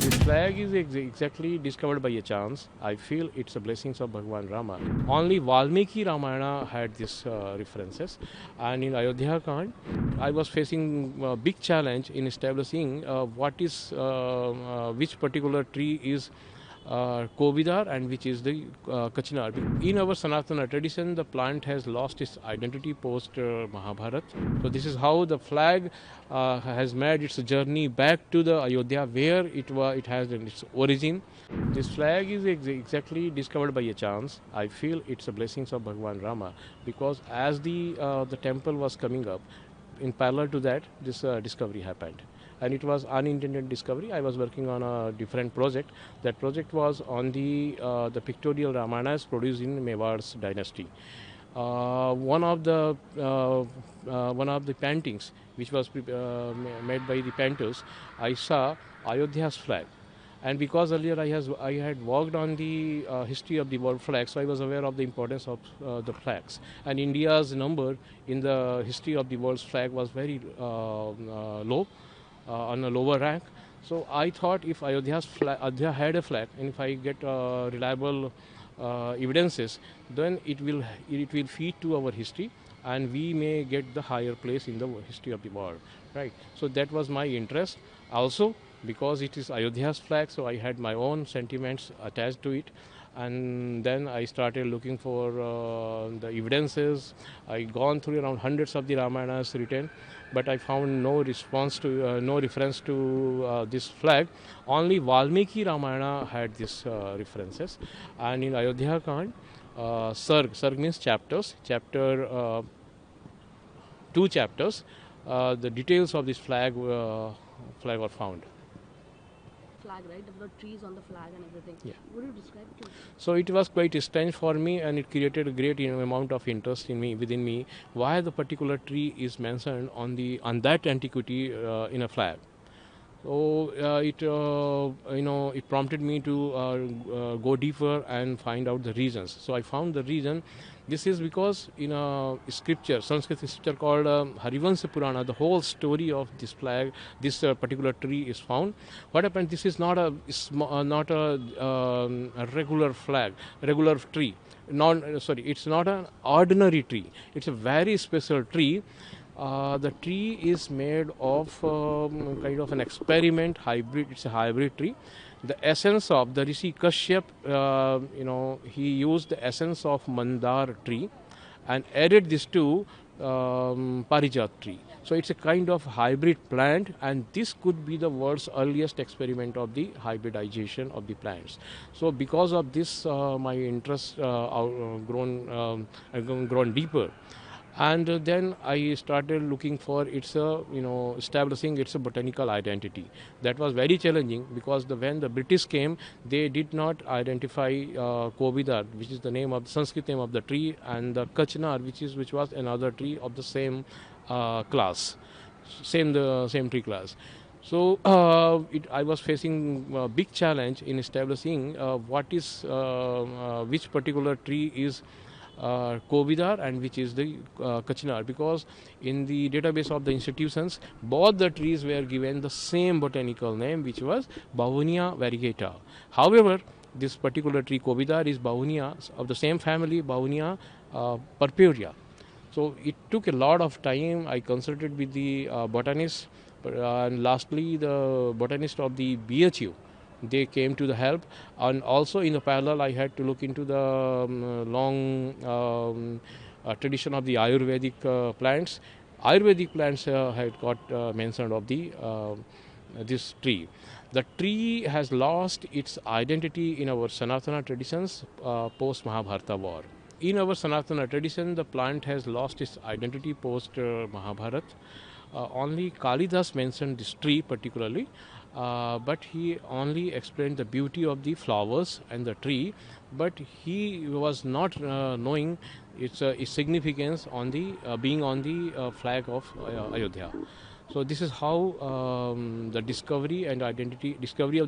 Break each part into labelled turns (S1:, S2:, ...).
S1: This flag is exactly discovered by a chance. I feel it's a blessings of Bhagwan Rama. Only Valmiki Ramayana had these references, and in Ayodhya Kand, I was facing a big challenge in establishing which particular tree is Kovidar and which is the Kachinar. In our Sanatana tradition, the plant has lost its identity post Mahabharata. So this is how the flag has made its journey back to the Ayodhya where it has its origin. This flag is exactly discovered by a chance. I feel it's a blessings of Bhagwan Rama because as the temple was coming up, in parallel to that, this discovery happened. And it was unintended discovery. I was working on a different project. That project was on the pictorial Ramayanas produced in Mewad's dynasty. One of the paintings which was made by the painters, I saw Ayodhya's flag. And because earlier I had worked on the history of the world flag, so I was aware of the importance of the flags. And India's number in the history of the world's flag was very low, on a lower rank. So I thought if Ayodhya had a flag, and if I get reliable evidences, then it will feed to our history, and we may get the higher place in the history of the world, right? So that was my interest. Also, because it is Ayodhya's flag, so I had my own sentiments attached to it. And then I started looking for the evidences. I gone through around hundreds of the Ramayanas written, but I found no reference to this flag. Only Valmiki Ramayana had these references, and in Ayodhya Kand, Sarg means chapters. Two chapters. The details of this flag were found.
S2: Flag, right? The trees on the flag and everything.
S1: Yeah.
S2: Would you describe it to me?
S1: So it was quite strange for me, and it created a great amount of interest within me. Why the particular tree is mentioned on that antiquity in a flag? So it prompted me to go deeper and find out the reasons. So I found the reason. This is because in a scripture, Sanskrit scripture called Harivansa Purana, the whole story of this flag, this particular tree is found. What happened? This is not a regular flag, regular tree. It's not an ordinary tree. It's a very special tree. The tree is made of kind of an experiment hybrid. It's a hybrid tree. The essence of the Rishi Kashyap, he used the essence of Mandar tree and added this to Parijat tree. So it's a kind of hybrid plant, and this could be the world's earliest experiment of the hybridization of the plants. So because of this, my interest grown deeper. And then I started looking for establishing its botanical identity. That was very challenging because when the British came, they did not identify Kovidar, which is the Sanskrit name of the tree, and the Kachinar, which was another tree of the same class, same tree class. So I was facing a big challenge in establishing which particular tree is Kovidar and which is the Kachinar, because in the database of the institutions, both the trees were given the same botanical name, which was Bavunia variegata. However, this particular tree Kovidar is Bavunia of the same family, Bavunia purpurea. So it took a lot of time. I consulted with the botanist, and lastly the botanist of the BHU. They came to the help, and also in the parallel I had to look into the long tradition of the Ayurvedic plants. Ayurvedic plants had got mentioned of this tree. The tree has lost its identity in our Sanatana traditions post Mahabharata war. In our Sanatana tradition, the plant has lost its identity post Mahabharata. Only Kalidas mentioned this tree particularly, but he only explained the beauty of the flowers and the tree, but he was not knowing its significance on being on the flag of Ayodhya. So this is how the discovery of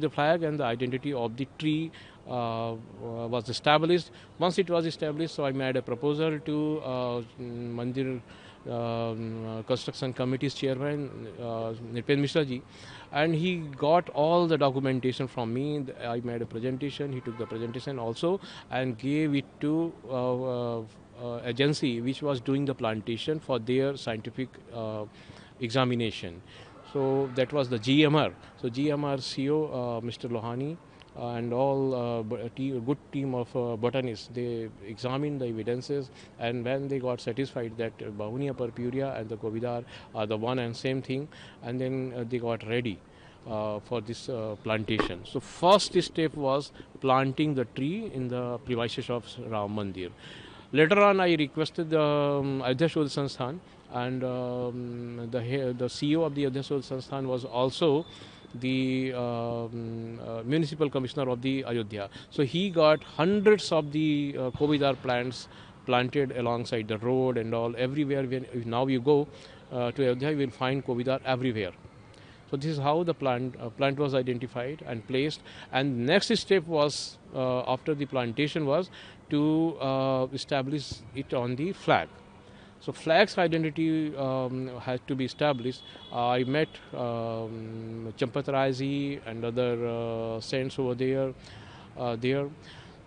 S1: the flag and the identity of the tree was established. Once it was established, so I made a proposal to Mandir construction committee's chairman, Nipen Mishra ji, and he got all the documentation from me. I made a presentation. He took the presentation also and gave it to agency which was doing the plantation for their scientific examination. So that was the GMR. So GMR CEO, Mr. Lohani, and all good team of botanists, they examined the evidences, and when they got satisfied that Bahunia purpurea and the Kovidar are the one and same thing, and then they got ready for this plantation. So first step was planting the tree in the premises of Ram Mandir. Later on, I requested the Ayodhya Shod Sansthan, and the CEO of the Ayodhya Shod Sansthan was also the municipal commissioner of the Ayodhya. So he got hundreds of the Kovidar plants planted alongside the road and all everywhere. When now you go to Ayodhya, you will find Kovidar everywhere. So this is how the plant was identified and placed. And next step was after the plantation was to establish it on the flag. So flag's identity had to be established. I met Champatraji and other saints over there.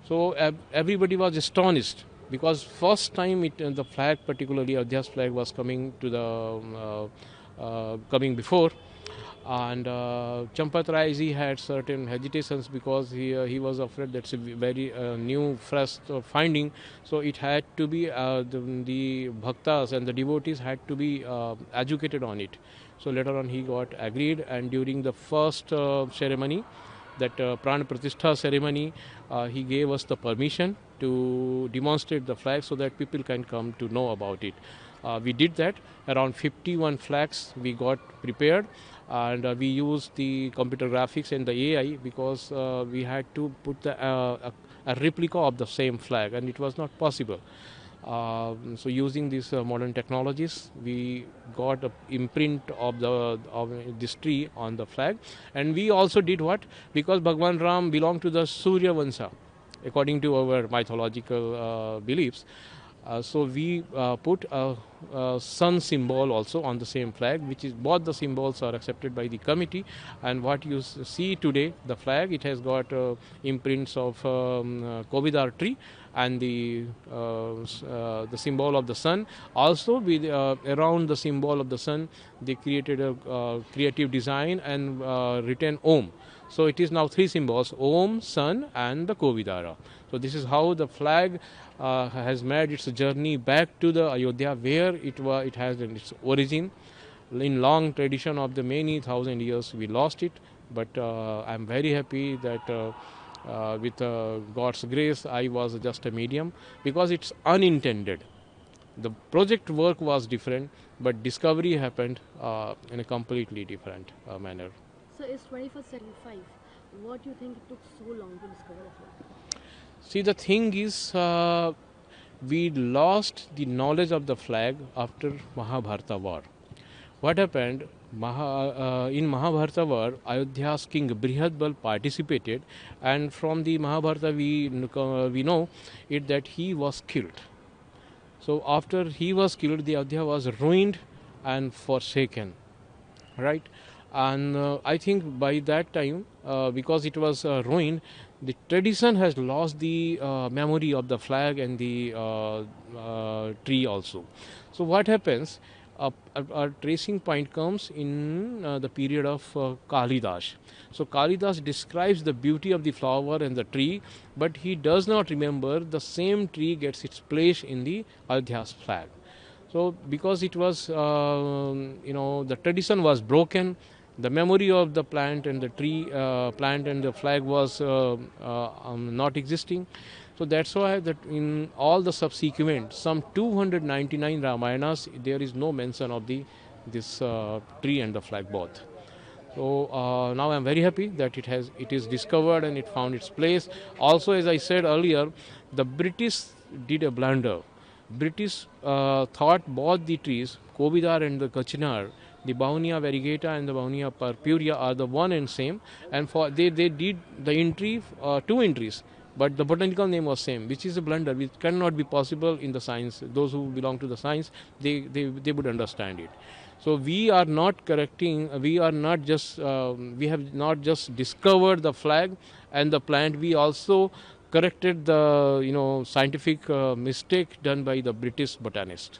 S1: So everybody was astonished because first time the flag, particularly Ayodhya's flag, was coming to the coming before. And Champat Rai ji had certain hesitations because he was afraid that's a very new, fresh finding. So it had to be the bhaktas and the devotees had to be educated on it. So later on he got agreed, and during the first ceremony, that Pran Pratishtha ceremony, he gave us the permission to demonstrate the flag so that people can come to know about it. We did that. Around 51 flags we got prepared, and we used the computer graphics and the AI because we had to put a replica of the same flag, and it was not possible. So using these modern technologies, we got an imprint of this tree on the flag, and we also did what, because Bhagwan Ram belonged to the Surya Vansha, according to our mythological beliefs. So we put a sun symbol also on the same flag, which is both the symbols are accepted by the committee. And what you see today, the flag, it has got imprints of Kovidar tree and the symbol of the sun. Also, with around the symbol of the sun, they created a creative design and written Om. So it is now three symbols: Om, Sun, and the Kovidara. So this is how the flag has made its journey back to the Ayodhya, where it has its origin. In long tradition of the many thousand years, we lost it, but I am very happy that with God's grace, I was just a medium, because it's unintended. The project work was different, but discovery happened in a completely different manner.
S2: So it's 21st century. What do you think it took so long to discover the flag?
S1: See, the thing is, we lost the knowledge of the flag after Mahabharata war. What happened? In Mahabharata war, Ayodhya's king Brihadbal participated, and from the Mahabharata we know it that he was killed. So after he was killed, the Ayodhya was ruined and forsaken, right? And I think by that time, because it was ruined, the tradition has lost the memory of the flag and the tree also. So what happens? A tracing point comes in the period of Kalidas. So Kalidas describes the beauty of the flower and the tree, but he does not remember the same tree gets its place in the Ayodhya's flag. So because it was, the tradition was broken, the memory of the plant and the tree, plant and the flag was not existing. So that's why that in all the subsequent, some 299 Ramayanas, there is no mention of this tree and the flag both. So now I'm very happy that it is discovered and it found its place. Also, as I said earlier, the British did a blunder. British thought both the trees, Kovidar and the Kachinar, the Bahunia variegata and the Bahunia purpurea are the one and same, and for they did the entry, two entries. but the botanical name was same, which is a blunder which cannot be possible in the science. Those who belong to the science, they would understand it. So we are not correcting, we are not just we have not just discovered the flag and the plant, we also corrected the scientific mistake done by the British botanist.